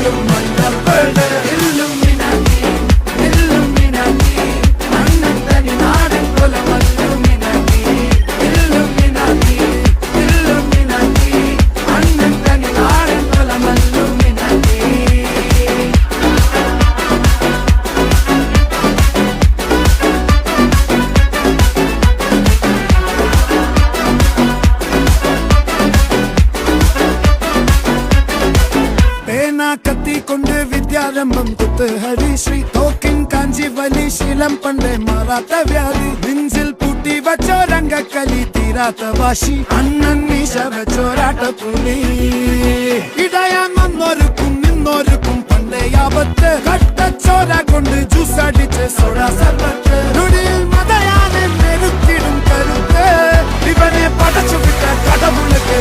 പോലും മണ്ണപ്പേട് കത്തി കൊണ്ട് വിദ്യാരംഭം കുത്ത് ഹരിശ്രീ തോക്കിൻ കാഞ്ചി വലി ശീലം പണ്ടേ മാറാത്ത വ്യാധി നെഞ്ചിൽ പൂട്ടി വച്ചോരംഗക്കലി തീരാത്ത വാശി അണ്ണൻ മീശ വെച്ചോരാട്ടപ്പുലി ഇടയാൻ വന്നോർക്കും നിന്നോർക്കും പണ്ടേ ആപത്ത് കട്ടച്ചോര കൊണ്ട് ജ്യൂസ് അടിച്ച് സോഡാ സർബത്ത് നൊടിയിൽ മതയാനെ നെരുത്തിടും കരുത്ത് ഇവനെ പടച്ചു വിട്ട കടവുളക്ക്